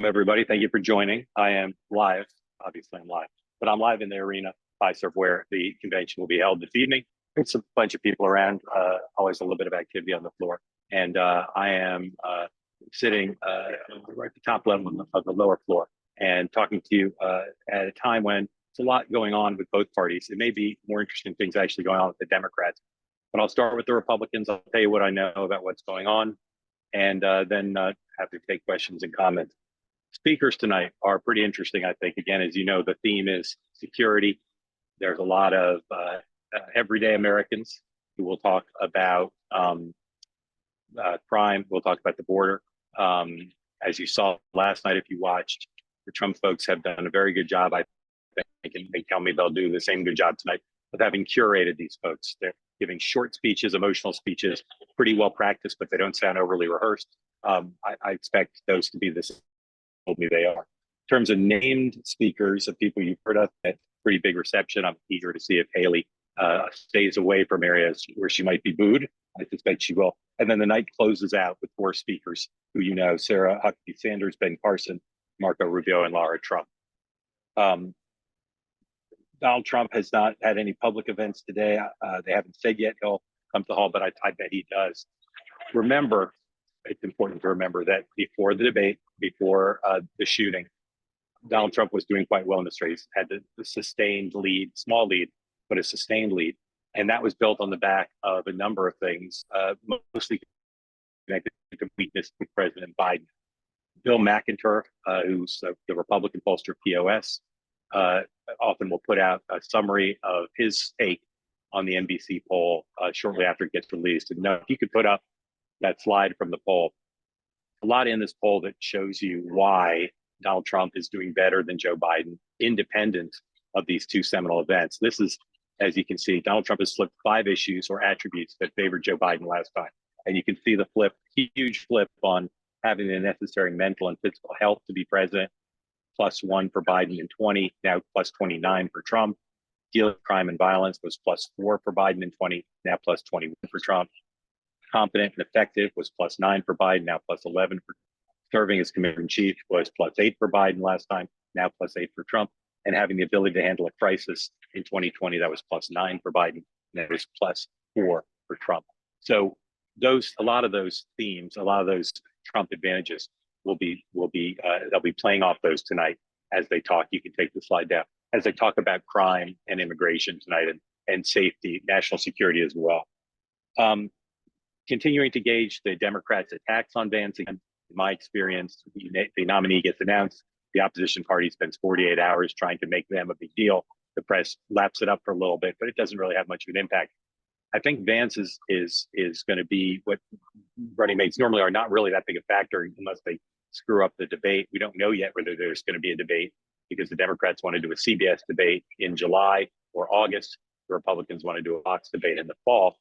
Everybody. Thank you for joining. I am live, obviously I'm live, but I'm live in the arena, Fiserv, where the convention will be held this evening. It's a bunch of people around, always a little bit of activity on the floor. And I am sitting right at the top level of the lower floor and talking to you at a time when there's a lot going on with both parties. It may be more interesting things actually going on with the Democrats, but I'll start with the Republicans. I'll tell you what I know about what's going on, and then have to take questions and comments. Speakers tonight are pretty interesting, I think. Again, as you know, the theme is security. There's a lot of everyday Americans who will talk about crime. We'll talk about the border. As you saw last night, if you watched, the Trump folks have done a very good job, I think, and they tell me they'll do the same good job tonight of having curated these folks. They're giving short speeches, emotional speeches, pretty well practiced, but they don't sound overly rehearsed. I expect those to be the same. Told me they are. In terms of named speakers of people you've heard of, at pretty big reception. I'm eager to see if Haley stays away from areas where she might be booed. I suspect she will. And then the night closes out with 4 speakers who you know: Sarah Huckabee Sanders, Ben Carson, Marco Rubio, and Lara Trump. Donald Trump has not had any public events today. They haven't said yet he'll come to the hall, but I bet he does. Remember, it's important to remember that before the debate, before the shooting, Donald Trump was doing quite well in this race, had the sustained lead, small lead, but a sustained lead. And that was built on the back of a number of things, mostly connected to weakness with President Biden. Bill McIntyre, who's the Republican pollster POS, often will put out a summary of his take on the NBC poll shortly after it gets released. And if you could put up that slide from the poll, a lot in this poll that shows you why Donald Trump is doing better than Joe Biden, independent of these 2 seminal events. This is, as you can see, Donald Trump has flipped 5 issues or attributes that favored Joe Biden last time. And you can see the flip, huge flip on having the necessary mental and physical health to be president, +1 for Biden in 20, now +29 for Trump. Dealing with crime and violence was +4 for Biden in 20, now +21 for Trump. Competent and effective was +9 for Biden, now +11 for serving as commander-in-chief was +8 for Biden last time, now +8 for Trump. And having the ability to handle a crisis in 2020, that was +9 for Biden, and that was +4 for Trump. So a lot of those themes, a lot of those Trump advantages they'll be playing off those tonight as they talk. You can take the slide down as they talk about crime and immigration tonight, and safety, national security as well. Continuing to gauge the Democrats' attacks on Vance. In my experience, the nominee gets announced, the opposition party spends 48 hours trying to make them a big deal. The press laps it up for a little bit, but it doesn't really have much of an impact. I think Vance is going to be what running mates normally are, not really that big a factor unless they screw up the debate. We don't know yet whether there's going to be a debate because the Democrats want to do a CBS debate in July or August. The Republicans want to do a Fox debate in the fall.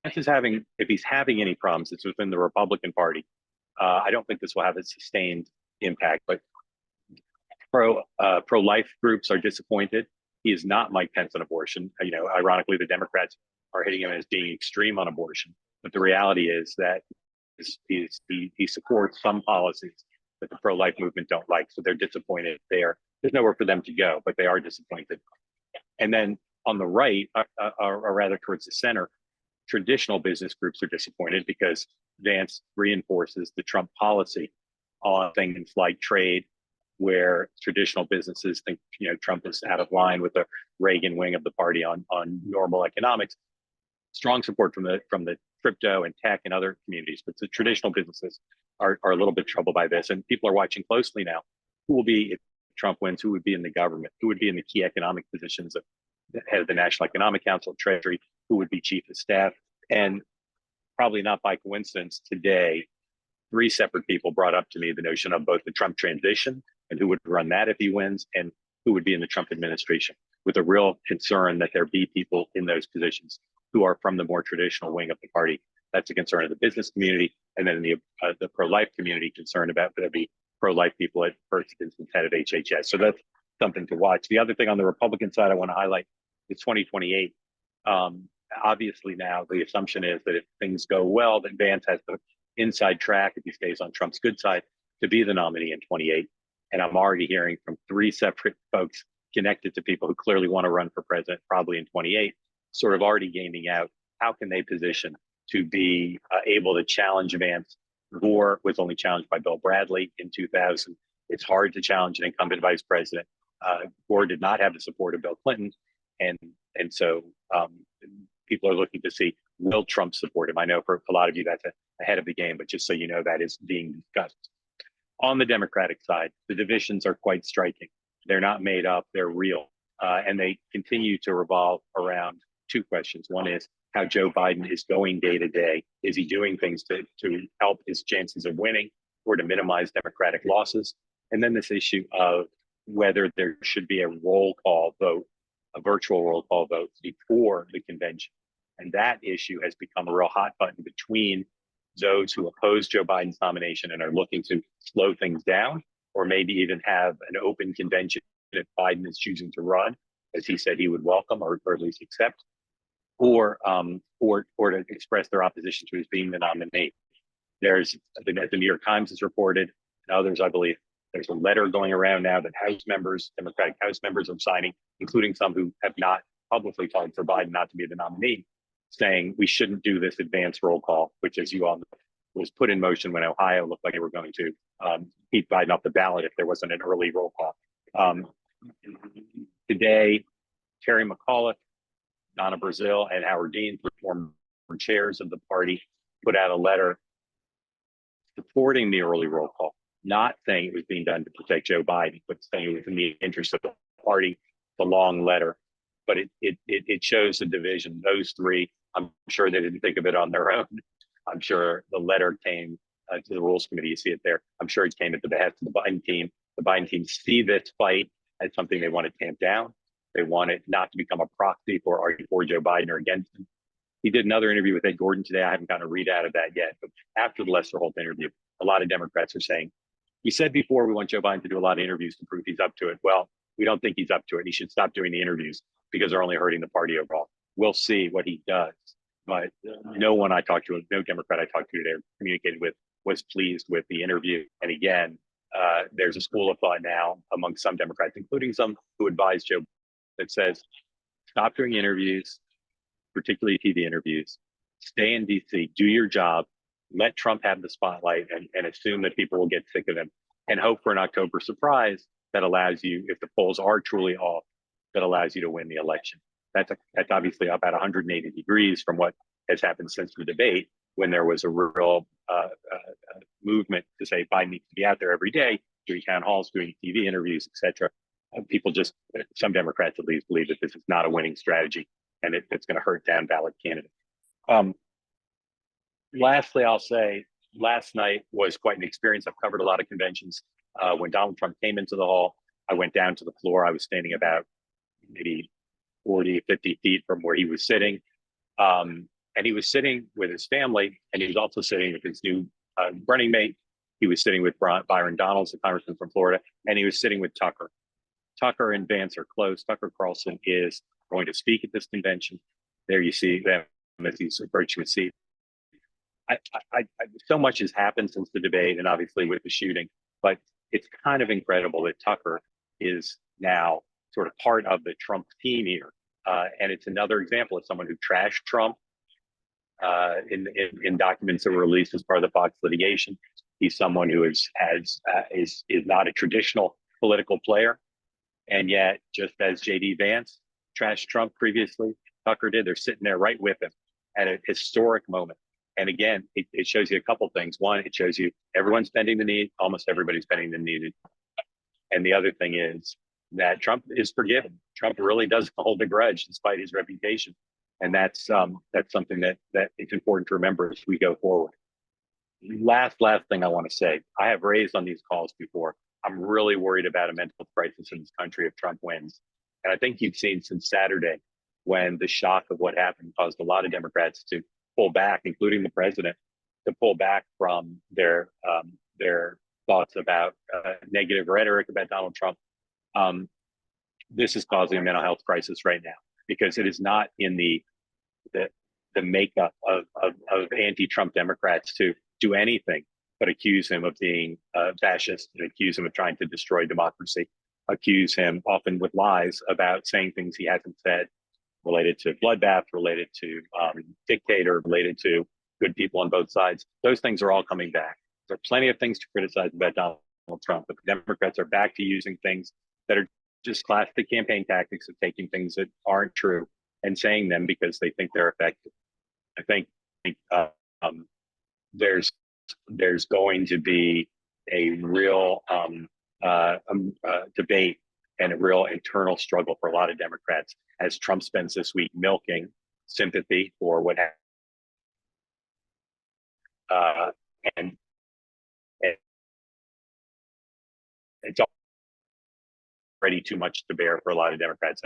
If he's having any problems, it's within the Republican Party. I don't think this will have a sustained impact, but pro-life groups are disappointed. He is not Mike Pence on abortion. Ironically, the Democrats are hitting him as being extreme on abortion, but the reality is that he supports some policies that the pro-life movement don't like, so they're disappointed there. There's nowhere for them to go, but they are disappointed. And then on the right, or rather towards the center, traditional business groups are disappointed because Vance reinforces the Trump policy on things like trade, where traditional businesses think Trump is out of line with the Reagan wing of the party on normal economics. Strong support from the crypto and tech and other communities, but the traditional businesses are a little bit troubled by this, and people are watching closely now. Who will be, if Trump wins, who would be in the government? Who would be in the key economic positions of the head of the National Economic Council, Treasury? Who would be chief of staff? And probably not by coincidence, today, 3 separate people brought up to me the notion of both the Trump transition and who would run that if he wins, and who would be in the Trump administration, with a real concern that there be people in those positions who are from the more traditional wing of the party. That's a concern of the business community, and then the pro-life community concerned about there be pro-life people at first instance head of HHS. So that's something to watch. The other thing on the Republican side I want to highlight is 2028. Obviously now the assumption is that if things go well, then Vance has the inside track if he stays on Trump's good side to be the nominee in 28. And I'm already hearing from three separate folks connected to people who clearly want to run for president, probably in 28, sort of already gaming out how can they position to be able to challenge Vance. Gore was only challenged by Bill Bradley in 2000. It's hard to challenge an incumbent vice president. Gore did not have the support of Bill Clinton, and so people are looking to see, will Trump support him? I know for a lot of you that's ahead of the game, but just so you know, that is being discussed. On the Democratic side, the divisions are quite striking. They're not made up, they're real. And they continue to revolve around two questions. One is how Joe Biden is going day to day. Is he doing things to help his chances of winning or to minimize Democratic losses? And then this issue of whether there should be a roll call vote, a virtual roll call vote before the convention. And that issue has become a real hot button between those who oppose Joe Biden's nomination and are looking to slow things down, or maybe even have an open convention if Biden is choosing to run, as he said he would welcome or at least accept, or to express their opposition to his being the nominee. There's, the New York Times has reported, and others, I believe, there's a letter going around now that House members, Democratic House members, are signing, including some who have not publicly called for Biden not to be the nominee, saying we shouldn't do this advance roll call, which, as you all know, was put in motion when Ohio looked like they were going to keep Biden off the ballot if there wasn't an early roll call. Today, Terry McAuliffe, Donna Brazile, and Howard Dean, former chairs of the party, put out a letter supporting the early roll call, not saying it was being done to protect Joe Biden, but saying it was in the interest of the party. The long letter, but it shows the division. Those three, I'm sure they didn't think of it on their own. I'm sure the letter came to the Rules Committee. You see it there. I'm sure it came at the behest of the Biden team. The Biden team see this fight as something they want to tamp down. They want it not to become a proxy for arguing for Joe Biden or against him. He did another interview with Ed Gordon today. I haven't gotten a readout of that yet, but after the Lester Holt interview, a lot of Democrats are saying, we said before we want Joe Biden to do a lot of interviews to prove he's up to it. Well, we don't think he's up to it. He should stop doing the interviews because they're only hurting the party overall. We'll see what he does. But no one I talked to, no Democrat I talked to today or communicated with was pleased with the interview. And again, there's a school of thought now among some Democrats, including some who advise Joe, that says, stop doing interviews, particularly TV interviews, stay in DC, do your job, let Trump have the spotlight and assume that people will get sick of him and hope for an October surprise that allows you, if the polls are truly off, that allows you to win the election. That's obviously about 180 degrees from what has happened since the debate, when there was a real movement to say Biden needs to be out there every day, doing town halls, doing TV interviews, etc. People just, some Democrats at least, believe that this is not a winning strategy and it's going to hurt down ballot candidates. Lastly, I'll say last night was quite an experience. I've covered a lot of conventions. When Donald Trump came into the hall, I went down to the floor. I was standing about maybe 40, 50 feet from where he was sitting. And he was sitting with his family, and he was also sitting with his new running mate. He was sitting with Byron Donalds, the congressman from Florida, and he was sitting with Tucker. Tucker and Vance are close. Tucker Carlson is going to speak at this convention. There you see them as he's approaching a seat. So much has happened since the debate and obviously with the shooting, but it's kind of incredible that Tucker is now sort of part of the Trump team here. And it's another example of someone who trashed Trump in documents that were released as part of the Fox litigation. He's someone who is not a traditional political player. And yet, just as J.D. Vance trashed Trump previously, Tucker did. They're sitting there right with him at a historic moment. And again, it shows you a couple things. One, it shows you everyone's bending the knee, almost everybody's bending the knee. And the other thing is that Trump is forgiven. Trump really doesn't hold a grudge despite his reputation. And that's something that it's important to remember as we go forward. Last thing I want to say, I have raised on these calls before, I'm really worried about a mental crisis in this country if Trump wins. And I think you've seen since Saturday, when the shock of what happened caused a lot of Democrats to pull back, including the president, to pull back from their thoughts about negative rhetoric about Donald Trump. This is causing a mental health crisis right now, because it is not in the makeup of anti-Trump Democrats to do anything but accuse him of being fascist and accuse him of trying to destroy democracy, accuse him often with lies about saying things he hasn't said, related to bloodbath, related to dictator, related to good people on both sides. Those things are all coming back. There are plenty of things to criticize about Donald Trump, but the Democrats are back to using things that are just classic campaign tactics of taking things that aren't true and saying them because they think they're effective. I think there's going to be a real debate and a real internal struggle for a lot of Democrats as Trump spends this week milking sympathy for what happened. And it's already too much to bear for a lot of Democrats.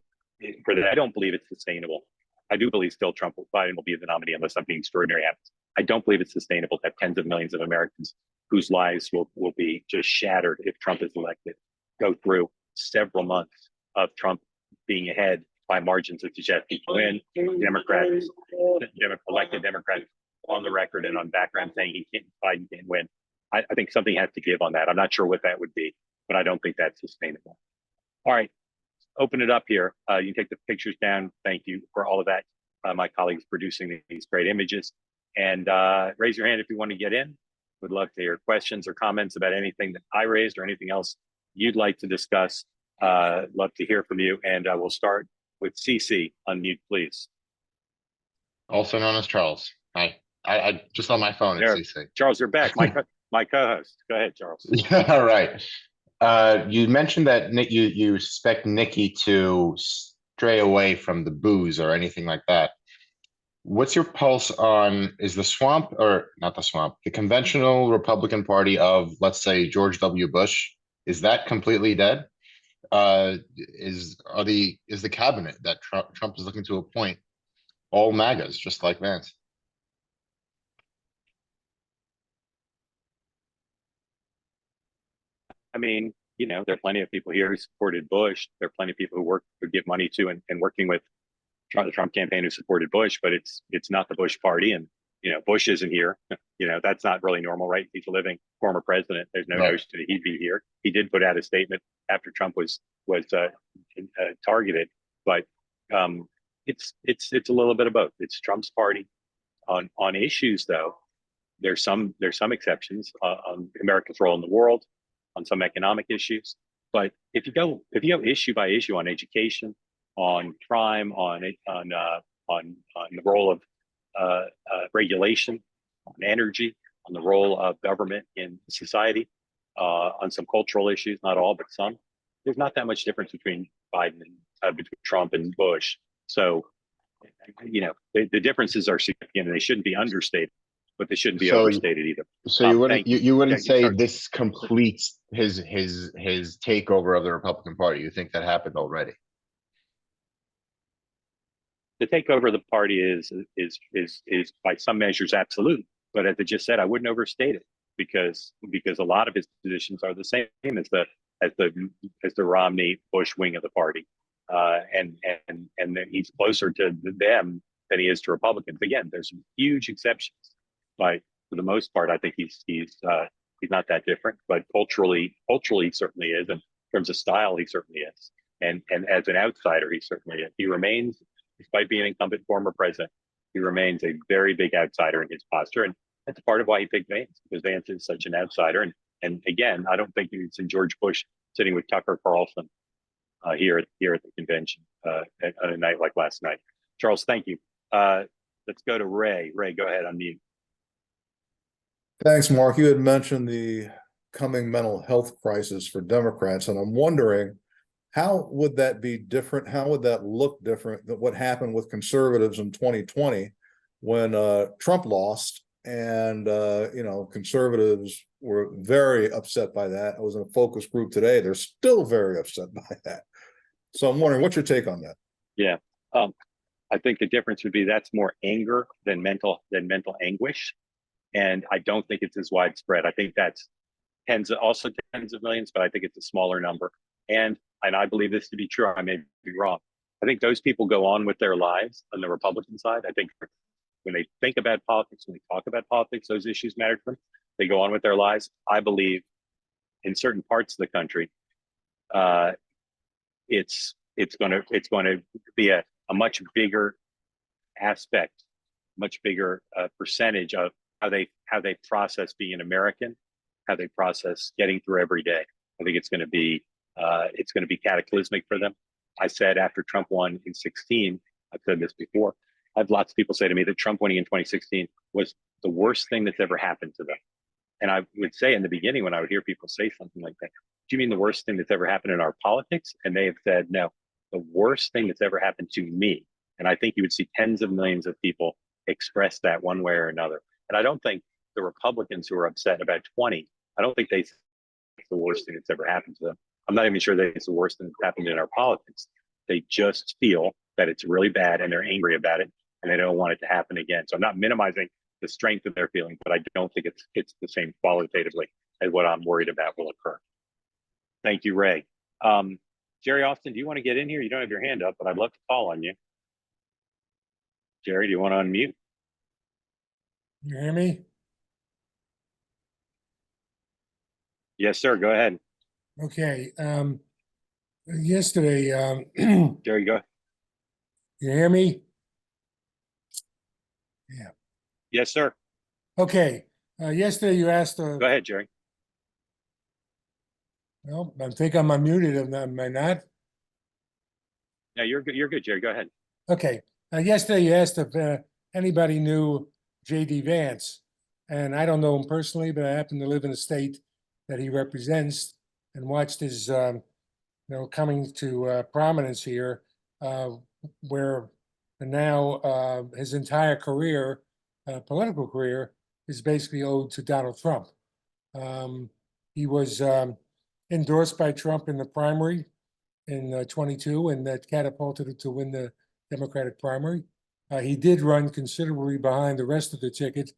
For that, I don't believe it's sustainable. I do believe still Biden will be the nominee unless something extraordinary happens. I don't believe it's sustainable to have tens of millions of Americans whose lives will be just shattered if Trump is elected, go through several months of Trump being ahead by margins that suggest he can win. Elected Democrats on the record and on background saying Biden can't win. I think something has to give on that. I'm not sure what that would be, but I don't think that's sustainable. All right, open it up here. You can take the pictures down. Thank you for all of that. My colleagues producing these great images. And raise your hand if you want to get in. Would love to hear questions or comments about anything that I raised or anything else you'd like to discuss. Love to hear from you. And we'll start with CC. Unmute, please. Also known as Charles. Hi. I just on my phone. It's CC. Charles, you're back. My co-host. Go ahead, Charles. All right. You mentioned that you suspect Nikki to stray away from the booze or anything like that. What's your pulse on, is the swamp, or not the swamp, the conventional Republican Party of, let's say, George W. Bush, is that completely dead? Is the cabinet that Trump is looking to appoint all MAGAs, just like Vance? I mean, there are plenty of people here who supported Bush. There are plenty of people who give money to and working with the Trump campaign who supported Bush, but it's not the Bush party. And, Bush isn't here. That's not really normal, right? He's a living former president. There's no notion that he'd be here. He did put out a statement after Trump was targeted, but it's a little bit of both. It's Trump's party on issues, though. There's some exceptions on America's role in the world, on some economic issues. But if you go issue by issue on education, on crime, on the role of regulation, on energy, on the role of government in society, on some cultural issues, not all, but some, there's not that much difference between Biden and between Trump and Bush. So, the differences are significant and they shouldn't be understated, but they shouldn't be overstated either. So you wouldn't say this completes his takeover of the Republican Party. You think that happened already? The takeover of the party is by some measures absolute, but as I just said, I wouldn't overstate it because a lot of his positions are the same as the Romney Bush wing of the party, and he's closer to them than he is to Republicans. Again, there's some huge exceptions, but for the most part, I think he's not that different. But culturally, he certainly is, and in terms of style, he certainly is, and as an outsider, he certainly is. He remains. Despite being an incumbent former president, he remains a very big outsider in his posture. And that's part of why he picked Vance, because Vance is such an outsider. And again, I don't think it's in George Bush sitting with Tucker Carlson here at the convention on a night like last night. Charles, thank you. Let's go to Ray. Ray, go ahead, unmute. Thanks, Mark. You had mentioned the coming mental health crisis for Democrats, and I'm wondering, how would that be different? How would that look different than what happened with conservatives in 2020 when Trump lost? And, conservatives were very upset by that. I was in a focus group today. They're still very upset by that. So I'm wondering, what's your take on that? Yeah, I think the difference would be that's more anger than mental anguish. And I don't think it's as widespread. I think that's tens of millions, but I think it's a smaller number. And I believe this to be true. I may be wrong. I think those people go on with their lives on the Republican side. I think when they think about politics, when they talk about politics, those issues matter to them. they go on with their lives. I believe in certain parts of the country, uh, it's going to be a much bigger aspect, much bigger percentage of how they process being an American, how they process getting through every day. I think it's going to be cataclysmic for them. I said after Trump won in 2016, I've said this before. I have lots of people say to me that Trump winning in 2016 was the worst thing that's ever happened to them. And I would say in the beginning, when I would hear people say something like that, do you mean the worst thing that's ever happened in our politics? And they have said, no, the worst thing that's ever happened to me. And I think you would see tens of millions of people express that one way or another. And I don't think the Republicans who are upset about 20, I don't think they say it's the worst thing that's ever happened to them. I'm not even sure that it's the worst thing that's happened in our politics. They just feel that it's really bad and they're angry about it and they don't want it to happen again. So I'm not minimizing the strength of their feelings, but I don't think it's the same qualitatively as what I'm worried about will occur. Thank you, Ray. Jerry Austin, do you want to get in here? You don't have your hand up, but I'd love to call on you. Jerry, do you want to unmute? You hear me? Yes, sir. Go ahead. Okay. Yesterday, Jerry, go. you hear me? Yeah. Yes, sir. Okay. Yesterday you asked, Go ahead, Jerry. well, I think I'm unmuted, am I not? No, you're good. You're good, Jerry. Go ahead. Okay. Yesterday you asked if anybody knew J.D. Vance. And I don't know him personally, but I happen to live in a state that he represents and watched his, coming to prominence here, where now his entire career, political career, is basically owed to Donald Trump. He was endorsed by Trump in the primary in 22, and that catapulted it to win the Democratic primary. He did run considerably behind the rest of the ticket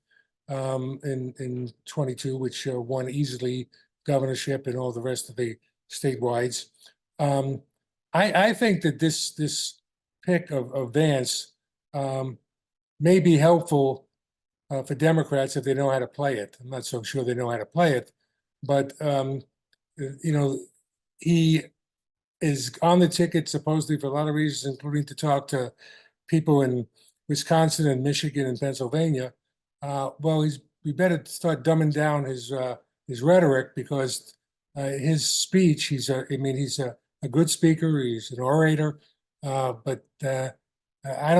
in 22, which won easily governorship and all the rest of the statewide. I think that this pick of Vance may be helpful for Democrats if they know how to play it. I'm not so sure they know how to play it, but he is on the ticket supposedly for a lot of reasons, including to talk to people in Wisconsin and Michigan and Pennsylvania. Well, we better start dumbing down his rhetoric, because his speech, he's a good speaker, he's an orator, but I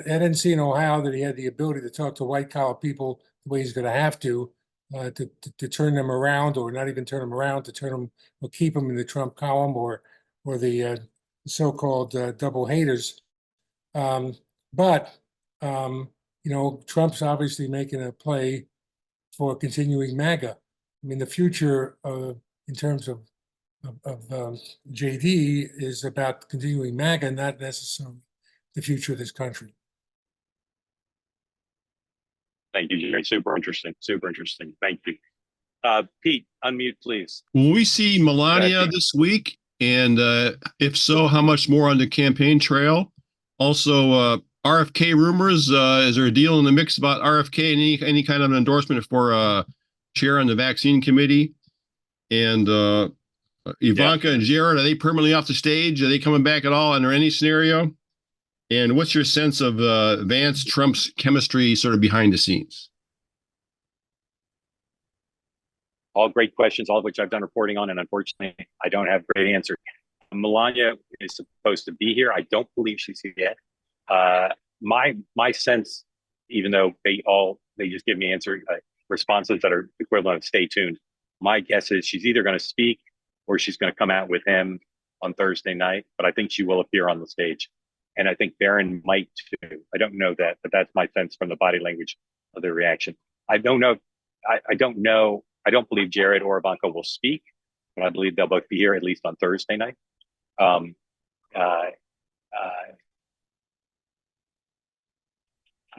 didn't see in Ohio that he had the ability to talk to white collar people the way he's going to have to turn them around, or not even turn them around, to turn them or keep them in the Trump column or the so-called double haters. But Trump's obviously making a play for continuing MAGA. I mean, the future in terms of JD is about continuing MAGA, not necessarily the future of this country. Thank you, Jerry. Super interesting. Super interesting. Thank you. Pete, unmute, please. Will we see Melania Pete. this week? And if so, how much more on the campaign trail? Also, RFK rumors. Is there a deal in the mix about RFK and any kind of an endorsement for chair on the vaccine committee? And Ivanka and Jared, are they permanently off the stage? Are they coming back at all under any scenario? And what's your sense of Vance Trump's chemistry sort of behind the scenes? All great questions, all of which I've done reporting on, and unfortunately, I don't have great answers. Melania is supposed to be here. I don't believe she's here yet. My sense, even though they just give me responses that are equivalent of stay tuned, my guess is she's either going to speak or she's going to come out with him on Thursday night. But I think she will appear on the stage, and I think Barron might too. I don't know that, but that's my sense from the body language of their reaction. I don't know. I don't know. I don't believe Jared or Ivanka will speak, but I believe they'll both be here at least on Thursday night. I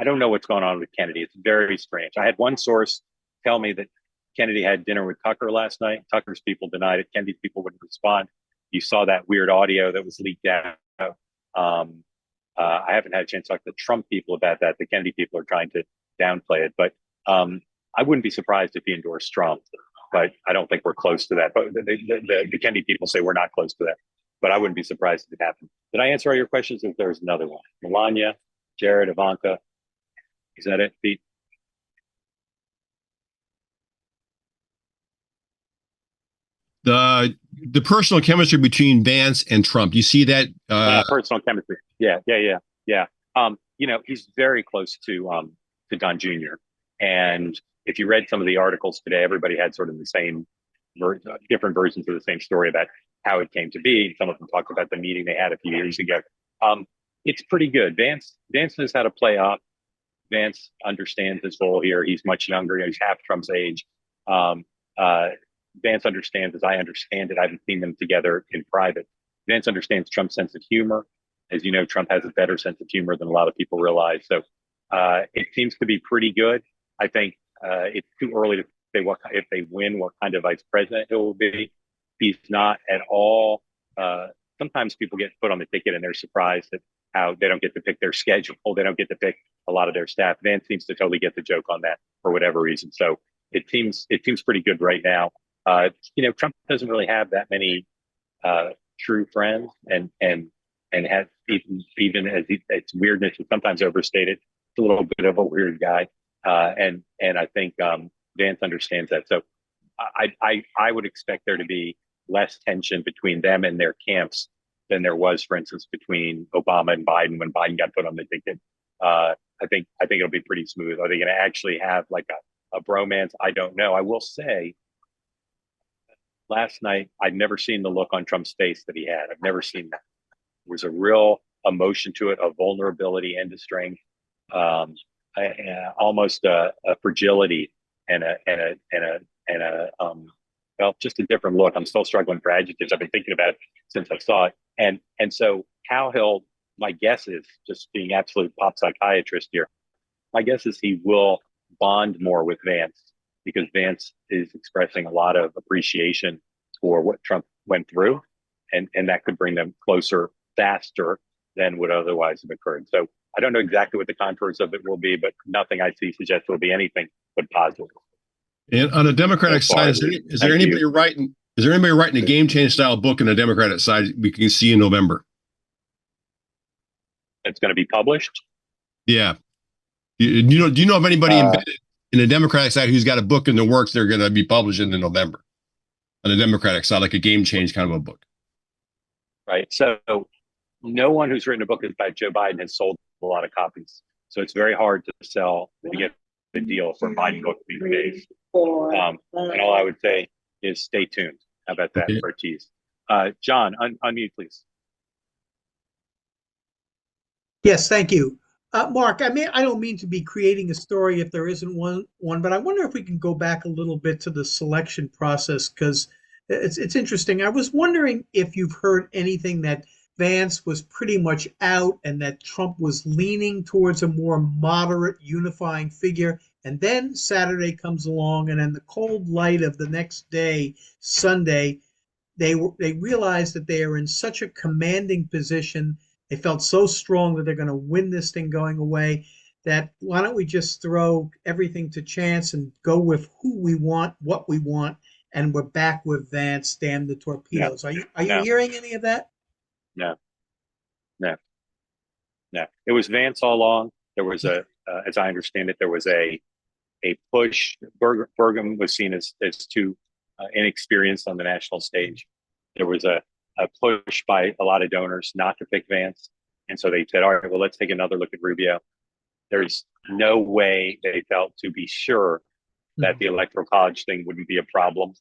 don't know what's going on with Kennedy. It's very strange. I had one source tell me that Kennedy had dinner with Tucker last night. Tucker's people denied it. Kennedy's people wouldn't respond. You saw that weird audio that was leaked out. I haven't had a chance to talk to the Trump people about that. The Kennedy people are trying to downplay it, but I wouldn't be surprised if he endorsed Trump, but I don't think we're close to that. But the Kennedy people say we're not close to that, but I wouldn't be surprised if it happened. Did I answer all your questions? If there's another one, Melania, Jared, Ivanka, is that it, Pete? The personal chemistry between Vance and Trump. You see that? Personal chemistry. Yeah. You know, he's very close to Don Jr. And if you read some of the articles today, everybody had sort of the same different versions of the same story about how it came to be. Some of them talked about the meeting they had a few years ago. It's pretty good. Vance knows how to play up. Vance understands his role here. He's much younger. He's half Trump's age. Vance understands, as I understand it, I haven't seen them together in private. Vance understands Trump's sense of humor. As you know, Trump has a better sense of humor than a lot of people realize. So it seems to be pretty good. I think it's too early to say what, if they win, what kind of vice president it will be. He's not at all. Sometimes people get put on the ticket and they're surprised at how they don't get to pick their schedule. They don't get to pick a lot of their staff. Vance seems to totally get the joke on that for whatever reason. So it seems pretty good right now. You know, Trump doesn't really have that many true friends, and has even as its weirdness is sometimes overstated. It's a little bit of a weird guy, and I think Vance understands that. So I would expect there to be less tension between them and their camps than there was, for instance, between Obama and Biden when Biden got put on the ticket. I think it'll be pretty smooth. Are they going to actually have like a bromance? I don't know. I will say, last night, I'd never seen the look on Trump's face that he had. I've never seen that. There was a real emotion to it, of vulnerability and to strength, almost a fragility and well, just a different look. I'm still struggling for adjectives. I've been thinking about it since I saw it. And so how he'll, my guess is, just being absolute pop psychiatrist here, my guess is he will bond more with Vance, because Vance is expressing a lot of appreciation for what Trump went through, and that could bring them closer faster than would otherwise have occurred. So I don't know exactly what the contours of it will be, but nothing I see suggests it will be anything but positive. And on the Democratic side, is there anybody writing a game change style book in the Democratic side we can see in November? It's going to be published. Yeah. Do you know of anybody embedded in the Democratic side who's got a book in the works they're going to be published in November on the Democratic side, like a game change kind of a book? Right. So no one who's written a book about Joe Biden has sold a lot of copies. So it's very hard to sell, to get the deal for a Biden book these days. And all I would say is stay tuned. How about that for a tease? John, unmute, please. Yes, thank you. Mark, I don't mean to be creating a story if there isn't one, but I wonder if we can go back a little bit to the selection process, because it's interesting. I was wondering if you've heard anything that Vance was pretty much out and that Trump was leaning towards a more moderate, unifying figure. And then Saturday comes along, and in the cold light of the next day, Sunday, they realized that they are in such a commanding position. They felt so strong that they're going to win this thing going away, that why don't we just throw everything to chance and go with who we want, what we want, and we're back with Vance, damn the torpedoes. No. Are you hearing any of that? No. It was Vance all along. There was as I understand it, there was a push. Burgum was seen as too inexperienced on the national stage. There was a push by a lot of donors not to pick Vance. And so they said, all right, well, let's take another look at Rubio. There's no way they felt to be sure that the electoral college thing wouldn't be a problem.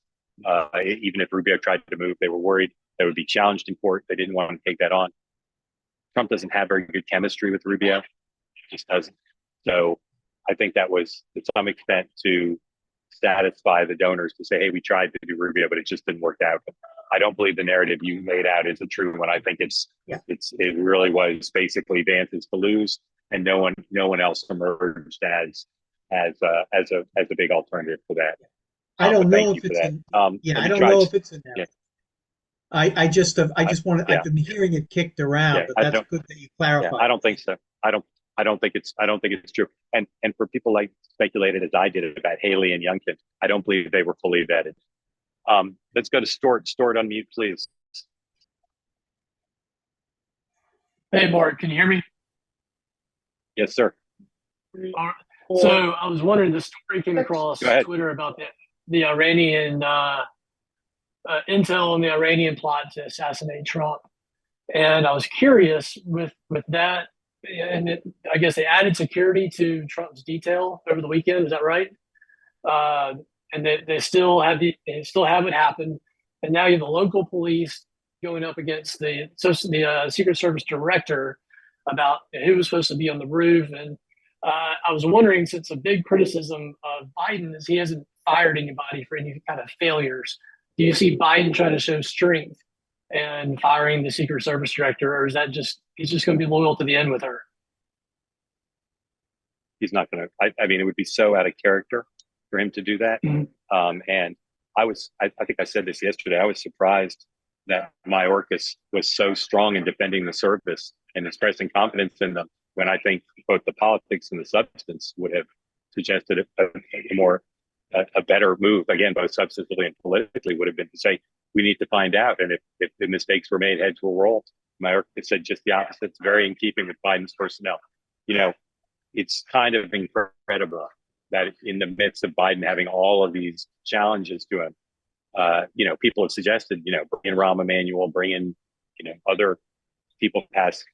Even if Rubio tried to move, they were worried they would be challenged in court. They didn't want to take that on. Trump doesn't have very good chemistry with Rubio. Just doesn't. So I think that was to some extent to satisfy the donors, to say, hey, we tried to do Rubio, but it just didn't work out. But I don't believe the narrative you laid out is a true one. I think it really was basically Vance is to lose, and no one else emerged as a big alternative for that. I don't know if it's in, I don't know if it's in there. Yeah. I just want to, I've been hearing it kicked around, but that's good that you clarified. I don't think so. I I don't think it's true. And for people like speculated as I did about Haley and Youngkin, I don't believe they were fully vetted. Let's go to Stort. Stort, unmute, please. Hey, Mark, can you hear me? Yes, sir. So I was wondering, the story came across Go ahead. Twitter about the Iranian intel on the Iranian plot to assassinate Trump, and I was curious with that. And I guess they added security to Trump's detail over the weekend. Is that right? And they still have it happen, and now you have the local police going up against the Secret Service director about who was supposed to be on the roof. And I was wondering, since a big criticism of Biden is he hasn't fired anybody for any kind of failures, do you see Biden trying to show strength and firing the Secret Service director, or is that he's just going to be loyal to the end with her? He's not going to. I mean, it would be so out of character for him to do that. Mm-hmm. And I think I said this yesterday. I was surprised that Mayorkas was so strong in defending the service and expressing confidence in them, when I think both the politics and the substance would have suggested a better move. Again, both substantively and politically would have been to say, we need to find out. And if the mistakes were made, heads will roll. Mayorkas said just the opposite. It's very in keeping with Biden's personnel. You know, it's kind of incredible that in the midst of Biden having all of these challenges to him, people have suggested, bring in Rahm Emanuel, bring in, other people past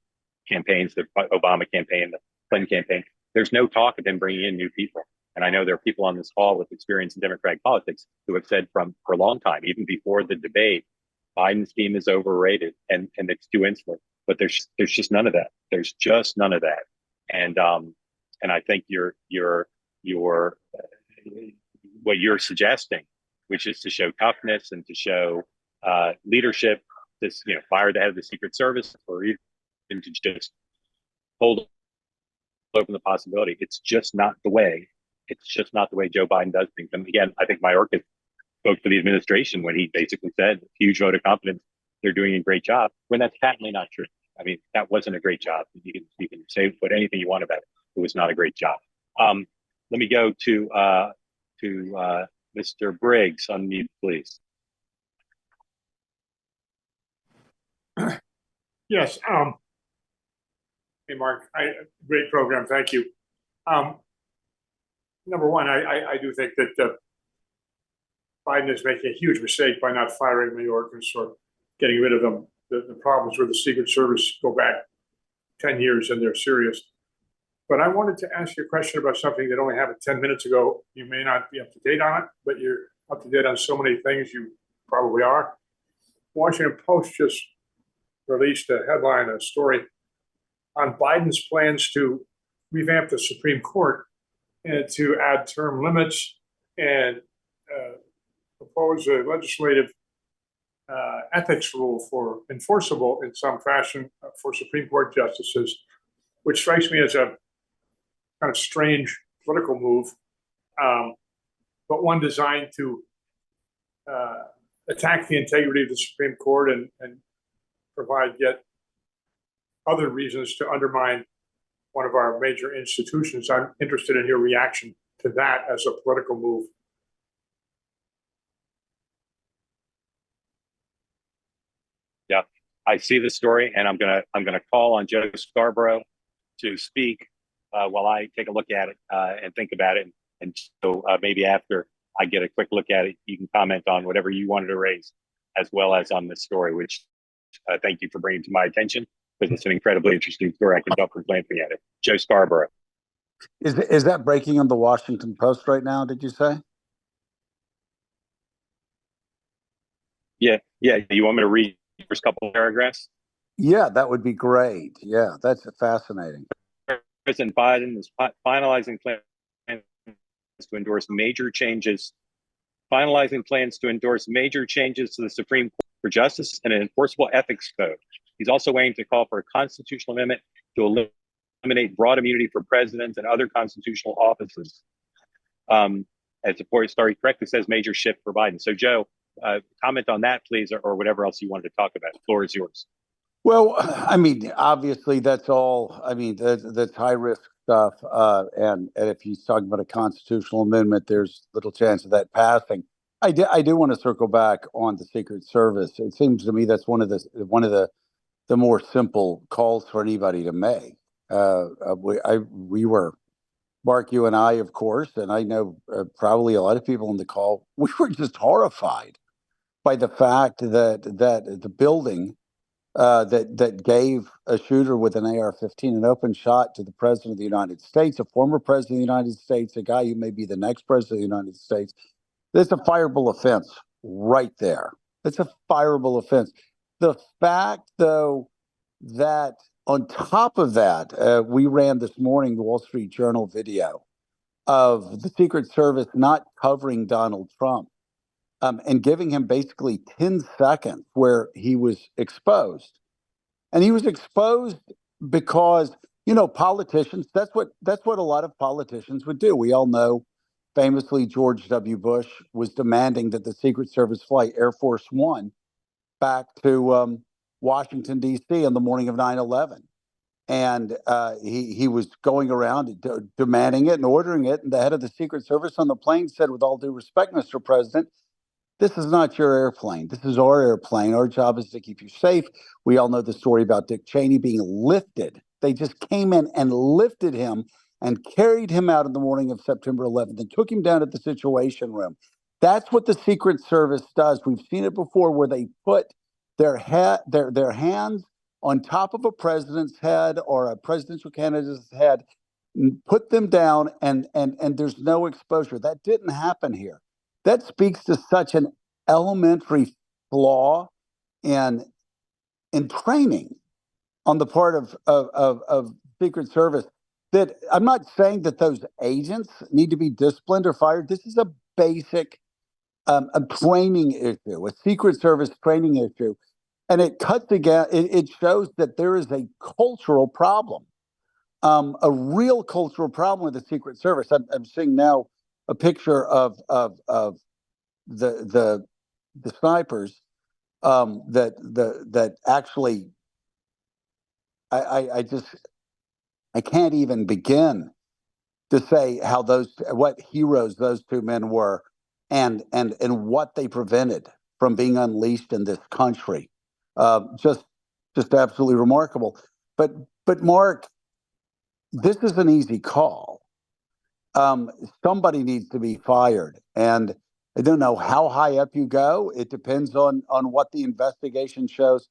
campaigns, the Obama campaign, the Clinton campaign. There's no talk of him bringing in new people. And I know there are people on this call with experience in Democratic politics who have said for a long time, even before the debate, Biden's team is overrated and it's too insular. But there's just none of that. There's just none of that. And I think what you're suggesting, which is to show toughness and to show leadership, this fire the head of the Secret Service, or even to just hold open the possibility. It's just not the way. It's just not the way Joe Biden does things. And again, I think Mayorkas spoke for the administration when he basically said, huge vote of confidence, they're doing a great job, when that's patently not true. I mean, that wasn't a great job. You can say put anything you want about it. It was not a great job. Let me go to Mr. Briggs. Unmute, please. Yes. Hey, Mark. Great program. Thank you. Number one, I do think that Biden is making a huge mistake by not firing Mayorkas or getting rid of them. The problems with the Secret Service go back 10 years, and they're serious. But I wanted to ask you a question about something that only happened 10 minutes ago. You may not be up to date on it, but you're up to date on so many things. You probably are. Washington Post just released a headline, a story on Biden's plans to revamp the Supreme Court and to add term limits and propose a legislative ethics rule for enforceable in some fashion for Supreme Court justices, which strikes me as a kind of strange political move, but one designed to attack the integrity of the Supreme Court and provide yet other reasons to undermine one of our major institutions. I'm interested in your reaction to that as a political move. Yeah, I see the story, and I'm gonna call on Joe Scarboro to speak while I take a look at it and think about it. And so maybe after I get a quick look at it, you can comment on whatever you wanted to raise, as well as on this story, which thank you for bringing to my attention, because it's an incredibly interesting story. I can jump from glancing at it. Joe Scarboro. Is that breaking on the Washington Post right now, did you say? Yeah. You want me to read the first couple of paragraphs? Yeah, that would be great. Yeah, that's fascinating. President Biden is finalizing plans to endorse major changes. Finalizing plans to endorse major changes to the Supreme Court for justice and an enforceable ethics code. He's also waiting to call for a constitutional amendment to eliminate broad immunity for presidents and other constitutional offices. As the story correctly says, major shift for Biden. So, Joe, comment on that, please, or whatever else you wanted to talk about. The floor is yours. Well, I mean, obviously that's all, I mean, that's high risk stuff. And if he's talking about a constitutional amendment, there's little chance of that passing. I do want to circle back on the Secret Service. It seems to me that's one of the more simple calls for anybody to make. We were, Mark, you and I, of course, and I know probably a lot of people on the call, we were just horrified by the fact that the building that gave a shooter with an AR-15 an open shot to the president of the United States, a former president of the United States, a guy who may be the next president of the United States. There's a fireable offense right there. It's a fireable offense. The fact, though, that on top of that, we ran this morning the Wall Street Journal video of the Secret Service not covering Donald Trump and giving him basically 10 seconds where he was exposed. And he was exposed because, politicians, that's what a lot of politicians would do. We all know famously George W. Bush was demanding that the Secret Service fly Air Force One back to Washington, D.C. on the morning of 9/11. And he was going around demanding it and ordering it. And the head of the Secret Service on the plane said, with all due respect, Mr. President, this is not your airplane. This is our airplane. Our job is to keep you safe. We all know the story about Dick Cheney being lifted. They just came in and lifted him and carried him out in the morning of September 11th and took him down to the Situation Room. That's what the Secret Service does. We've seen it before, where they put their hands on top of a president's head or a presidential candidate's head, put them down, and there's no exposure. That didn't happen here. That speaks to such an elementary flaw in training on the part of Secret Service, that I'm not saying that those agents need to be disciplined or fired. This is a basic a training issue, a Secret Service training issue. And it cuts again, it shows that there is a cultural problem, a real cultural problem with the Secret Service. I'm seeing now a picture of the snipers that actually I can't even begin to say what heroes those two men were, and what they prevented from being unleashed in this country. Just absolutely remarkable. But Mark, this is an easy call. Somebody needs to be fired, and I don't know how high up you go. It depends on what the investigation shows.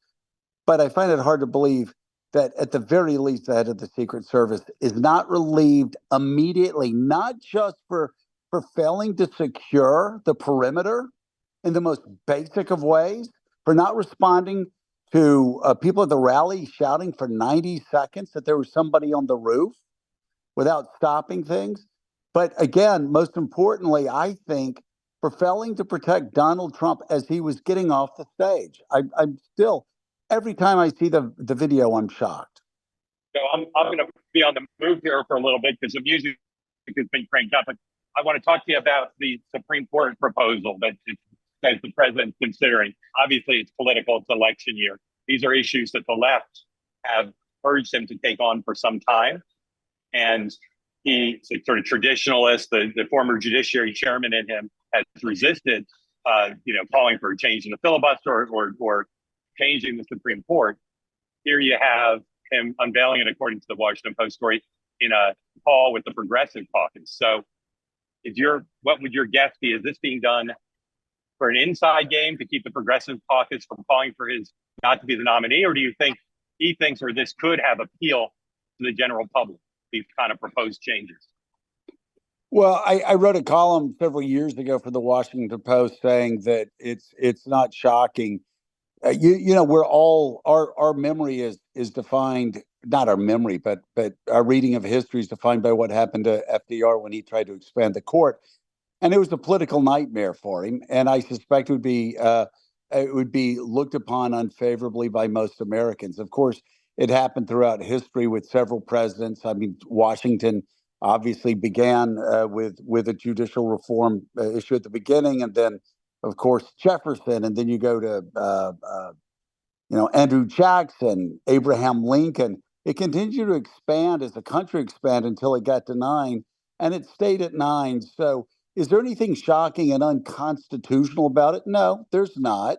But I find it hard to believe that at the very least, the head of the Secret Service is not relieved immediately, not just for failing to secure the perimeter in the most basic of ways, for not responding to people at the rally shouting for 90 seconds that there was somebody on the roof without stopping things. But again, most importantly, I think for failing to protect Donald Trump as he was getting off the stage. I'm still, every time I see the video, I'm shocked. So I'm going to be on the move here for a little bit because the music has been cranked up. But I want to talk to you about the Supreme Court proposal that the president's considering. Obviously, it's political. It's election year. These are issues that the left have urged him to take on for some time. And he's a sort of traditionalist. The former judiciary chairman in him has resisted, calling for a change in the filibuster or changing the Supreme Court. Here you have him unveiling it, according to the Washington Post story, in a call with the Progressive Caucus. So, what would your guess be? Is this being done for an inside game to keep the Progressive Caucus from calling for his not to be the nominee, or do you think he thinks, or this could have appeal to the general public, these kind of proposed changes? Well, I wrote a column several years ago for the Washington Post saying that it's not shocking. We're all our memory is defined, not our memory, but our reading of history is defined by what happened to FDR when he tried to expand the court, and it was a political nightmare for him. And I suspect it would be looked upon unfavorably by most Americans. Of course, it happened throughout history with several presidents. I mean, Washington obviously began with a judicial reform issue at the beginning, and then, of course, Jefferson, and then you go to Andrew Jackson, Abraham Lincoln. It continued to expand as the country expanded until it got to 9, and it stayed at 9. So is there anything shocking and unconstitutional about it? No, there's not.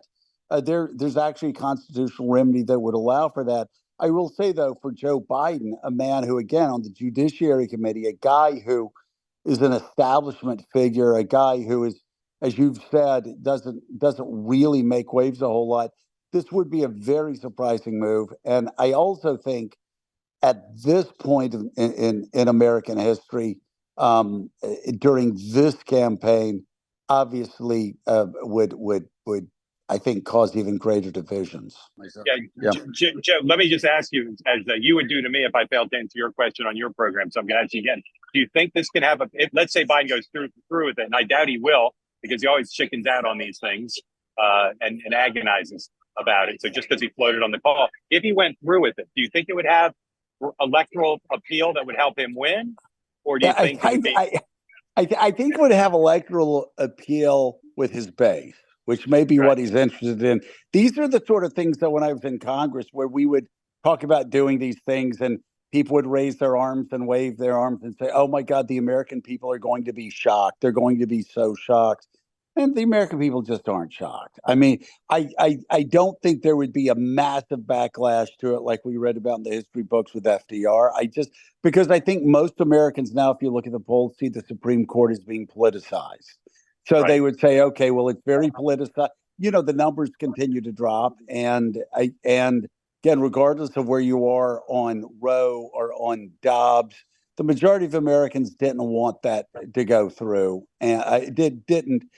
There's actually a constitutional remedy that would allow for that. I will say, though, for Joe Biden, a man who, again, on the Judiciary Committee, a guy who is an establishment figure, a guy who is, as you've said, doesn't really make waves a whole lot. This would be a very surprising move. And I also think at this point in American history, during this campaign, obviously would I think cause even greater divisions. Yeah. Joe, let me just ask you, as you would do to me if I failed to answer your question on your program. So I'm going to ask you again. Do you think this can have let's say Biden goes through with it, and I doubt he will, because he always chickens out on these things and agonizes about it. So just because he floated on the call, if he went through with it, do you think it would have electoral appeal that would help him win? Or do you think I think it would have electoral appeal with his base, which may be what he's interested in. These are the sort of things that when I was in Congress, where we would talk about doing these things and people would raise their arms and wave their arms and say, oh my God, the American people are going to be shocked. They're going to be so shocked. And the American people just aren't shocked. I mean, I don't think there would be a massive backlash to it like we read about in the history books with FDR. Because I think most Americans now, if you look at the polls, see the Supreme Court as being politicized. So they would say, okay, well, it's very politicized. The numbers continue to drop. And again, regardless of where you are on Roe or on Dobbs, the majority of Americans didn't want that to go through, and didn't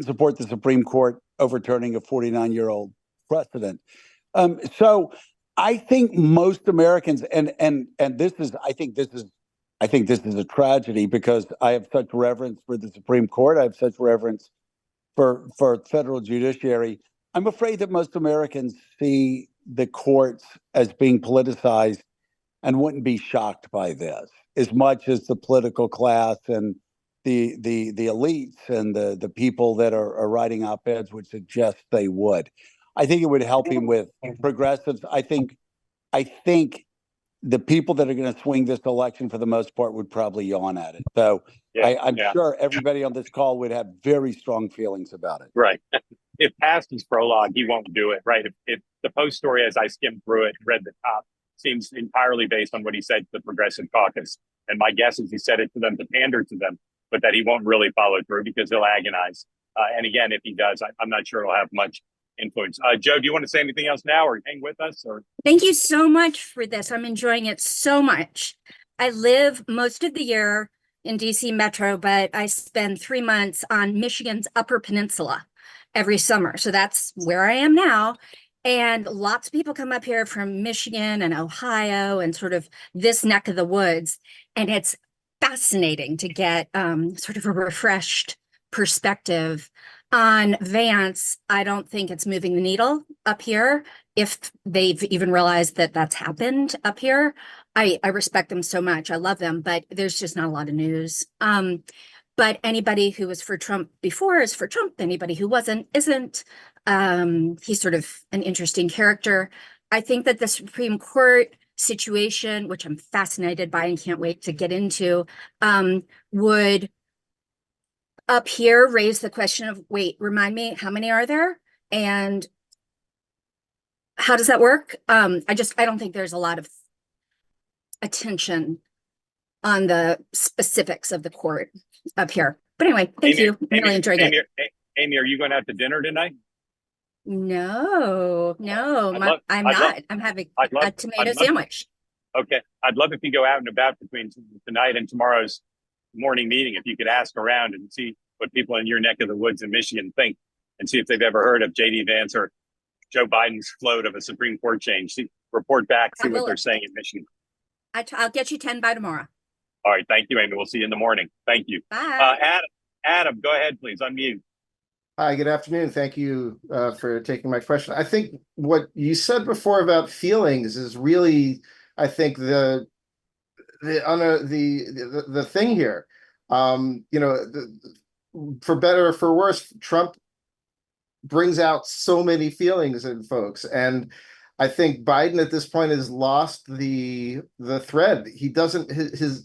support the Supreme Court overturning a 49-year-old precedent. So I think most Americans, and this is, I think this is a tragedy, because I have such reverence for the Supreme Court. I have such reverence for federal judiciary. I'm afraid that most Americans see the courts as being politicized and wouldn't be shocked by this as much as the political class and the elites and the people that are writing op-eds would suggest they would. I think it would help him with progressives. I think the people that are going to swing this election for the most part would probably yawn at it. So I'm sure everybody on this call would have very strong feelings about it. Right. If past his prologue, he won't do it. Right. If the Post story, as I skimmed through it, read the top, seems entirely based on what he said to the Progressive Caucus. And my guess is he said it to them to pander to them, but that he won't really follow through because he'll agonize. And again, if he does, I'm not sure he'll have much influence. Joe, do you want to say anything else now, or hang with us? Or Thank you so much for this. I'm enjoying it so much. I live most of the year in DC Metro, but I spend 3 months on Michigan's Upper Peninsula every summer. So that's where I am now. And lots of people come up here from Michigan and Ohio and sort of this neck of the woods. And it's fascinating to get sort of a refreshed perspective on Vance. I don't think it's moving the needle up here, if they've even realized that that's happened up here. I respect them so much. I love them, but there's just not a lot of news. But anybody who was for Trump before is for Trump. Anybody who wasn't, isn't. He's sort of an interesting character. I think that the Supreme Court situation, which I'm fascinated by and can't wait to get into, would up here raise the question of, wait, remind me, how many are there? And how does that work? I don't think there's a lot of attention on the specifics of the court up here. But anyway, thank you. I really enjoyed it. Amy, are you going out to dinner tonight? No, I'm not. I'm having a tomato sandwich. Okay. I'd love if you go out and about between tonight and tomorrow's morning meeting, if you could ask around and see what people in your neck of the woods in Michigan think, and see if they've ever heard of J.D. Vance or Joe Biden's float of a Supreme Court change. Report back, see what they're saying in Michigan. I'll get you 10 by tomorrow. All right. Thank you, Amy. We'll see you in the morning. Thank you. Bye. Adam, go ahead, please. Unmute. Hi, good afternoon. Thank you for taking my question. I think what you said before about feelings is really, I think, the thing here. For better or for worse, Trump brings out so many feelings in folks, and I think Biden at this point has lost the thread. He doesn't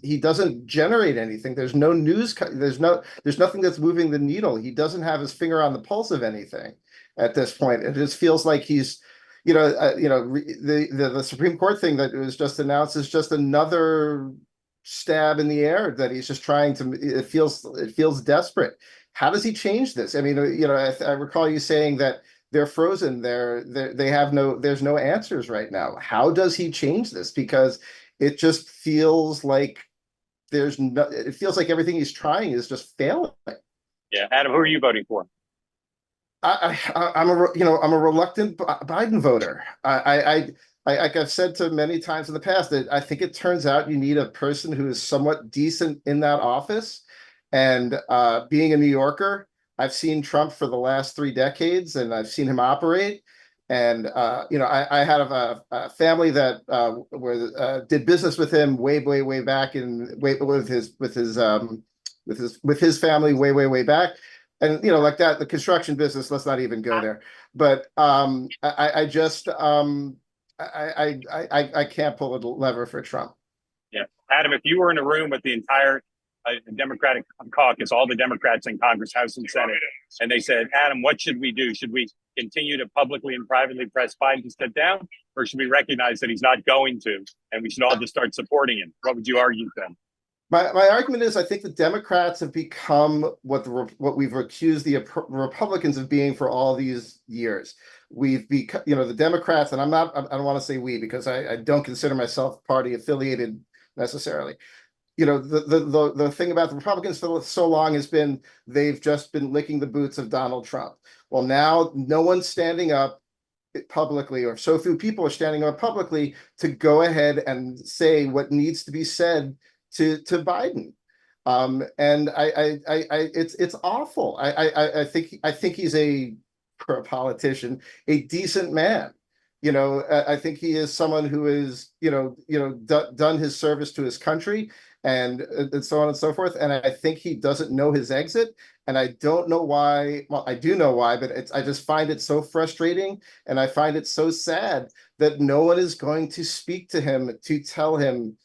he doesn't generate anything. There's no news. There's nothing that's moving the needle. He doesn't have his finger on the pulse of anything at this point. It just feels like he's, the Supreme Court thing that was just announced is just another stab in the air that he's just trying to. It feels desperate. How does he change this? I mean, I recall you saying that they're frozen. There's no answers right now. How does he change this? Because it just feels like it feels like everything he's trying is just failing. Yeah, Adam, who are you voting for? I'm a reluctant Biden voter. Like I've said to many times in the past, that I think it turns out you need a person who is somewhat decent in that office. And being a New Yorker, I've seen Trump for the last 3 decades, and I've seen him operate. And I had a family that did business with him way back with his family way back. And like that, the construction business. Let's not even go there. But I can't pull a lever for Trump. Yeah, Adam, if you were in a room with the entire Democratic caucus, all the Democrats in Congress, House and Senate, and they said, Adam, what should we do? Should we continue to publicly and privately press Biden to step down, or should we recognize that he's not going to, and we should all just start supporting him? What would you argue then? My argument is, I think the Democrats have become what we've accused the Republicans of being for all these years. We've become, the Democrats, and I don't want to say we, because I don't consider myself party affiliated necessarily. The thing about the Republicans for so long has been they've just been licking the boots of Donald Trump. Well, now no one's standing up publicly, or so few people are standing up publicly to go ahead and say what needs to be said to Biden. And it's awful. I think he's for a politician, a decent man. I think he is someone who is, done his service to his country and so on and so forth. And I think he doesn't know his exit. And I don't know why. Well, I do know why, but I just find it so frustrating. And I find it so sad that no one is going to speak to him to tell him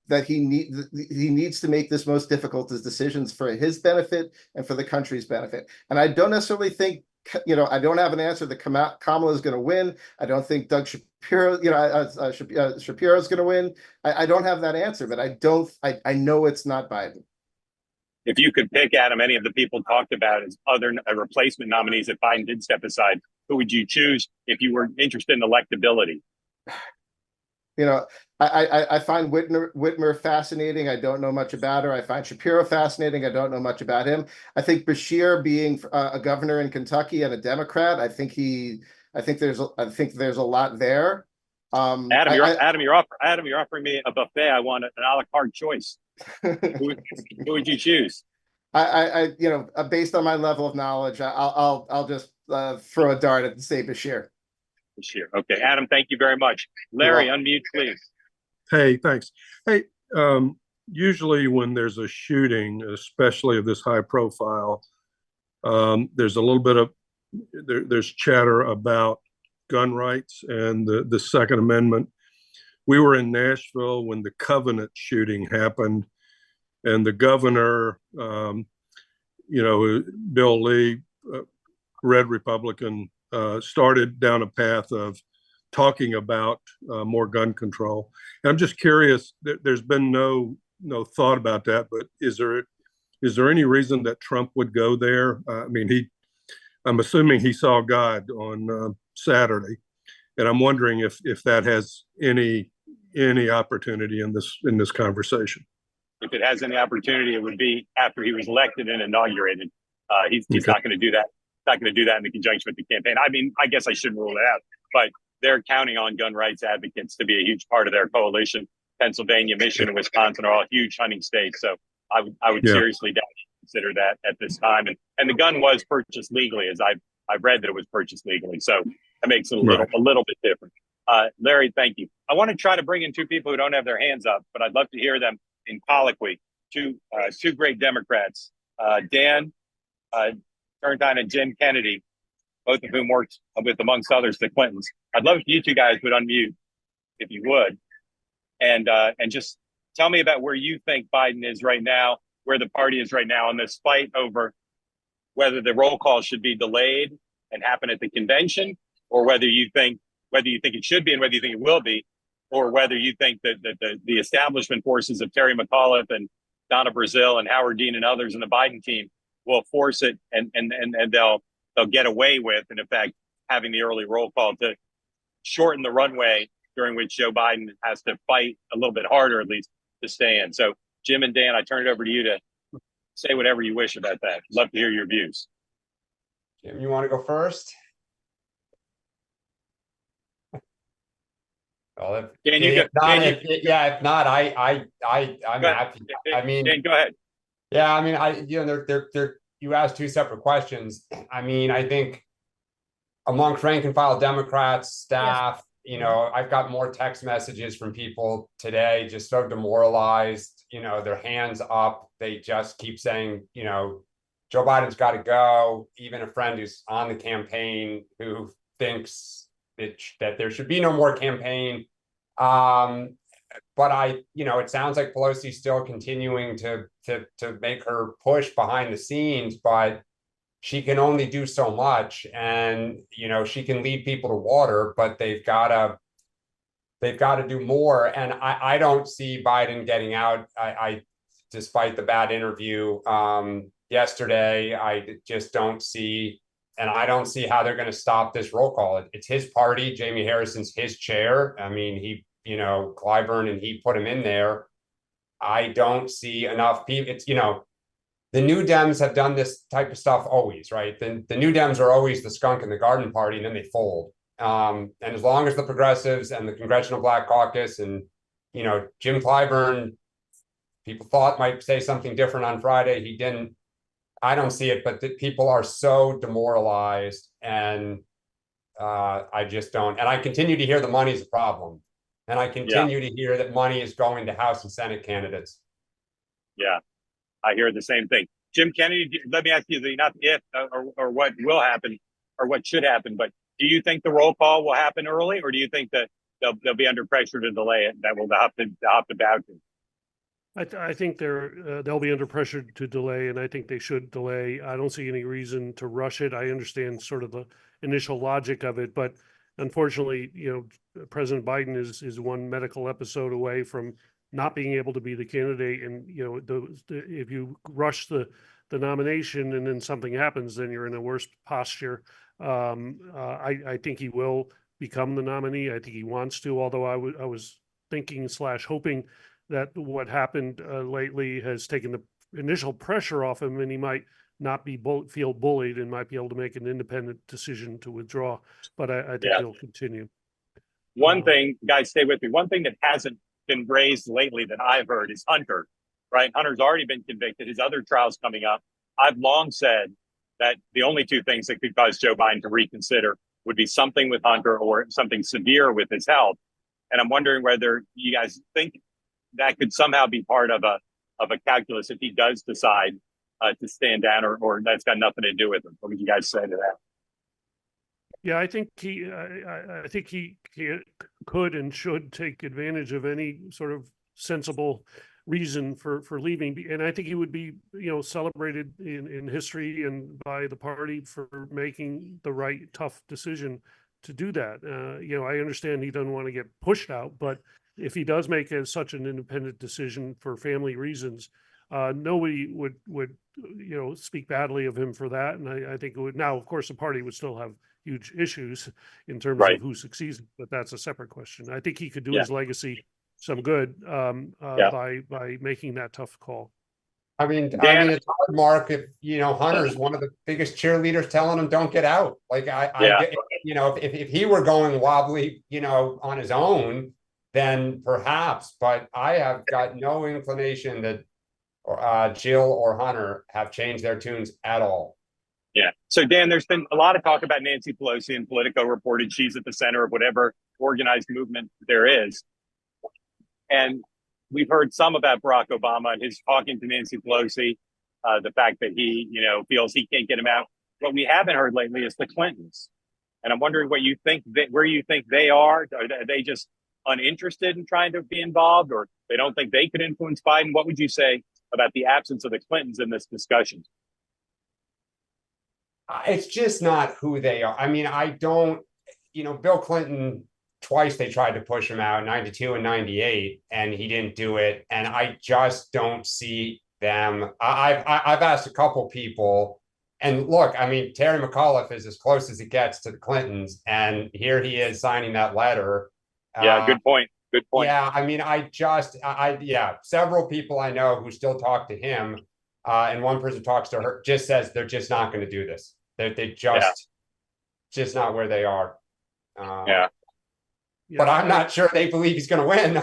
that he needs to make this most difficult decisions for his benefit and for the country's benefit. And I don't necessarily think, I don't have an answer that Kamala is going to win. I don't think Doug Shapiro, Shapiro is going to win. I don't have that answer, but I know it's not Biden. If you could pick, Adam, any of the people talked about as other replacement nominees if Biden did step aside, who would you choose if you were interested in electability? I find Whitmer fascinating. I don't know much about her. I find Shapiro fascinating. I don't know much about him. I think Bashir, being a governor in Kentucky and a Democrat, I think there's a lot there. Adam, you're offering me a buffet. I want an a la carte choice. Who would you choose? Based on my level of knowledge, I'll just throw a dart and say Bashir. Bashir. Okay, Adam, thank you very much. Larry, unmute, please. Hey, thanks. Hey, usually when there's a shooting, especially of this high profile, there's a little bit of there's chatter about gun rights and the Second Amendment. We were in Nashville when the Covenant shooting happened, and the governor, Bill Lee, red Republican, started down a path of talking about more gun control. And I'm just curious, there's been no thought about that, but is there any reason that Trump would go there? I'm assuming he saw God on Saturday, and I'm wondering if that has any opportunity in this conversation. If it has any opportunity, it would be after he was elected and inaugurated. He's not going to do that. Not going to do that in the conjunction with the campaign. I guess I shouldn't rule it out, but they're counting on gun rights advocates to be a huge part of their coalition. Pennsylvania, Michigan, and Wisconsin are all huge hunting states. So I would seriously consider that at this time. And the gun was purchased legally, as I've read that it was purchased legally. So that makes it a little bit different. Larry, thank you. I want to try to bring in 2 people who don't have their hands up, but I'd love to hear them in colloquy. Two great Democrats, Dan Turntine and Jim Kennedy. both of whom worked with, amongst others, the Clintons. I'd love if you two guys would unmute, if you would, and just tell me about where you think Biden is right now, where the party is right now in this fight over whether the roll call should be delayed and happen at the convention, or whether you think it should be and whether you think it will be, or whether you think that the establishment forces of Terry McAuliffe and Donna Brazile and Howard Dean and others in the Biden team will force it, and they'll get away with, in effect, having the early roll call to shorten the runway during which Joe Biden has to fight a little bit harder, at least, to stay in. So, Jim and Dan, I turn it over to you to say whatever you wish about that. Love to hear your views. Jim, you want to go first? Well, if not, I'm happy. I mean, Dan, go ahead. Yeah, I mean, you asked two separate questions. I mean, I think among rank and file Democrats, staff, I've got more text messages from people today, just so demoralized, their hands up. They just keep saying, Joe Biden's got to go. Even a friend who's on the campaign who thinks that there should be no more campaign. But it sounds like Pelosi's still continuing to make her push behind the scenes, but she can only do so much. And, she can lead people to water, but they've got to do more. And I don't see Biden getting out. Despite the bad interview yesterday, I just don't see, and I don't see how they're going to stop this roll call. It's his party. Jamie Harrison's his chair. I mean, Clyburn and he put him in there. I don't see enough people. It's, the New Dems have done this type of stuff always, right? The New Dems are always the skunk in the garden party, and then they fold. And as long as the progressives and the Congressional Black Caucus and, Jim Clyburn, people thought might say something different on Friday. He didn't. I don't see it, but people are so demoralized, and I just don't. And I continue to hear the money's a problem. And I continue to hear that money is going to House and Senate candidates. Yeah, I hear the same thing. Jim Kennedy, let me ask you, not if or what will happen or what should happen, but do you think the roll call will happen early, or do you think that they'll be under pressure to delay it? That will have to bow to? I think they'll be under pressure to delay, and I think they should delay. I don't see any reason to rush it. I understand sort of the initial logic of it, but unfortunately, President Biden is one medical episode away from not being able to be the candidate. And, if you rush the nomination and then something happens, then you're in a worse posture. I think he will become the nominee. I think he wants to, although I was thinking / hoping that what happened lately has taken the initial pressure off him, and he might not be feel bullied and might be able to make an independent decision to withdraw. But I think he'll continue. One thing, guys, stay with me. One thing that hasn't been raised lately that I've heard is Hunter, right? Hunter's already been convicted. His other trial's coming up. I've long said that the only two things that could cause Joe Biden to reconsider would be something with Hunter or something severe with his health. And I'm wondering whether you guys think that could somehow be part of a calculus if he does decide to stand down, or that's got nothing to do with him. What would you guys say to that? Yeah, I think he could and should take advantage of any sort of sensible reason for leaving, and I think he would be, celebrated in history and by the party for making the right tough decision to do that. I understand he doesn't want to get pushed out, but if he does make such an independent decision for family reasons, nobody would speak badly of him for that. And I think it would. Now, of course, the party would still have huge issues in terms of who succeeds, but that's a separate question. I think he could do his legacy some good by making that tough call. I mean, it's hard, Mark, if, Hunter's one of the biggest cheerleaders telling him don't get out. Like, if he were going wobbly, on his own, then perhaps, but I have got no inclination that Jill or Hunter have changed their tunes at all. Yeah. So, Dan, there's been a lot of talk about Nancy Pelosi, and Politico reported she's at the center of whatever organized movement there is. And we've heard some about Barack Obama and his talking to Nancy Pelosi, the fact that he, feels he can't get him out. what we haven't heard lately is the Clintons. And I'm wondering what you think, where you think they are. Are they just uninterested in trying to be involved, or they don't think they could influence Biden? What would you say about the absence of the Clintons in this discussion? It's just not who they are. I mean, I don't, Bill Clinton, twice they tried to push him out, 92 and 98, and he didn't do it. And I just don't see them. I've asked a couple people, and look, I mean, Terry McAuliffe is as close as it gets to the Clintons, and here he is signing that letter. Yeah, good point. Good point. Yeah, I mean, yeah, several people I know who still talk to him, and one person talks to her, just says they're just not going to do this. They just not where they are. Yeah. But I'm not sure they believe he's going to win.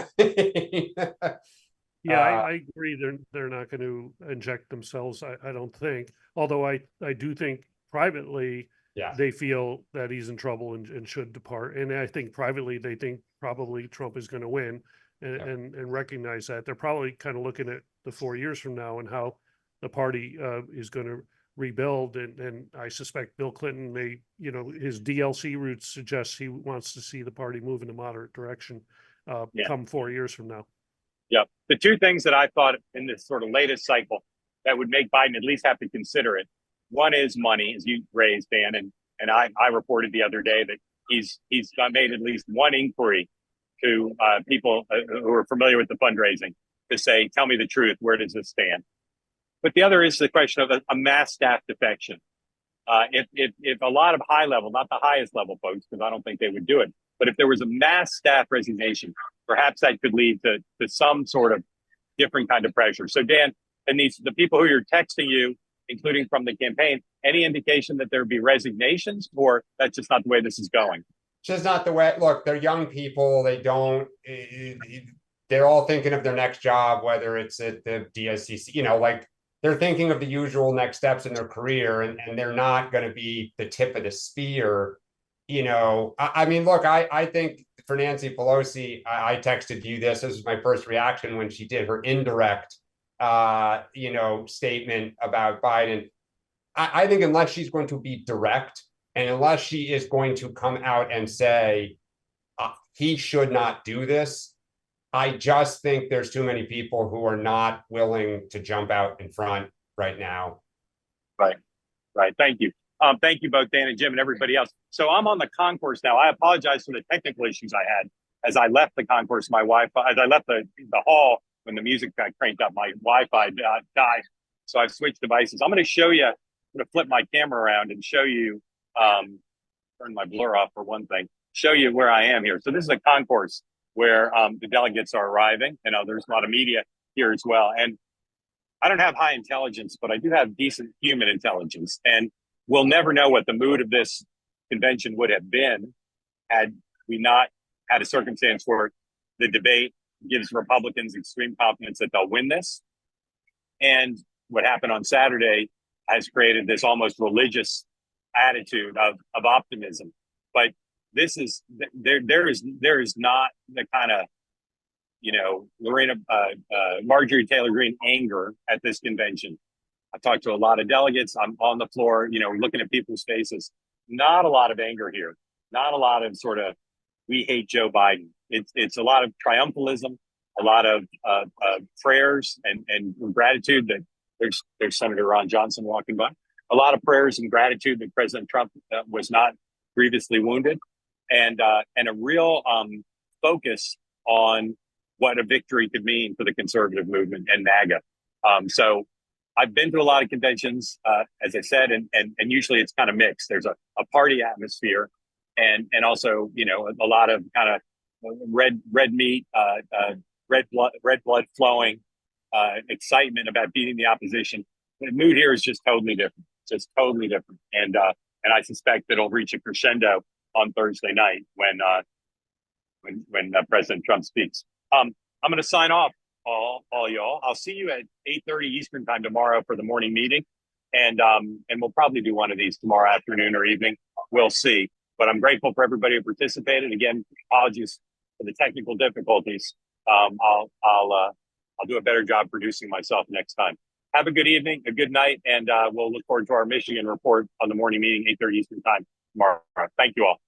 Yeah, I agree. They're not going to inject themselves. I don't think. Although I do think privately, they feel that he's in trouble and should depart. And I think privately they think probably Trump is going to win, and recognize that. They're probably kind of looking at the 4 years from now and how the party is going to rebuild. And I suspect Bill Clinton may, his DLC roots suggest he wants to see the party move in a moderate direction come 4 years from now. Yeah. The two things that I thought in this sort of latest cycle that would make Biden at least have to consider it. One is money, as you raised, Dan, and I reported the other day that he's made at least one inquiry to people who are familiar with the fundraising to say, tell me the truth, where does this stand? But the other is the question of a mass staff defection. If a lot of high level, not the highest level folks, because I don't think they would do it, but if there was a mass staff resignation, perhaps that could lead to some sort of different kind of pressure. So Dan, and the people who you're texting you, including from the campaign, any indication that there would be resignations, or that's just not the way this is going? It's just not the way. Look, they're young people. They're all thinking of their next job, whether it's at the DSCC, like they're thinking of the usual next steps in their career, and they're not going to be the tip of the spear. I mean, look, I think for Nancy Pelosi, I texted you this. This was my first reaction when she did her indirect, statement about Biden. I think unless she's going to be direct, and unless she is going to come out and say he should not do this, I just think there's too many people who are not willing to jump out in front right now. Right. Thank you. Thank you both, Dan and Jim, and everybody else. So I'm on the concourse now. I apologize for the technical issues I had as I left the concourse. My Wi-Fi, as I left the hall when the music got cranked up, my Wi-Fi died. So I've switched devices. I'm going to show you. I'm going to flip my camera around and show you. Turn my blur off for one thing. Show you where I am here. So this is a concourse where the delegates are arriving. There's a lot of media here as well. And I don't have high intelligence, but I do have decent human intelligence. And we'll never know what the mood of this convention would have been had we not had a circumstance where the debate gives Republicans extreme confidence that they'll win this. And what happened on Saturday has created this almost religious attitude of optimism. But this is there is not the kind of Marjorie Taylor Greene anger at this convention. I've talked to a lot of delegates. I'm on the floor, looking at people's faces. Not a lot of anger here. Not a lot of sort of we hate Joe Biden. It's a lot of triumphalism, a lot of prayers and gratitude that there's Senator Ron Johnson walking by. A lot of prayers and gratitude that President Trump was not grievously wounded, and a real focus on what a victory could mean for the conservative movement and MAGA. So I've been to a lot of conventions, as I said, and usually it's kind of mixed. There's a party atmosphere, and also a lot of kind of red meat, red blood flowing, excitement about beating the opposition. The mood here is just totally different. Just totally different, and I suspect it'll reach a crescendo on Thursday night when President Trump speaks. I'm going to sign off, all y'all. I'll see you at 8:30 Eastern time tomorrow for the morning meeting, and we'll probably do one of these tomorrow afternoon or evening. We'll see. But I'm grateful for everybody who participated. Again, apologies for the technical difficulties. I'll do a better job producing myself next time. Have a good evening, a good night, and we'll look forward to our Michigan report on the morning meeting, 8:30 Eastern time tomorrow. Thank you all.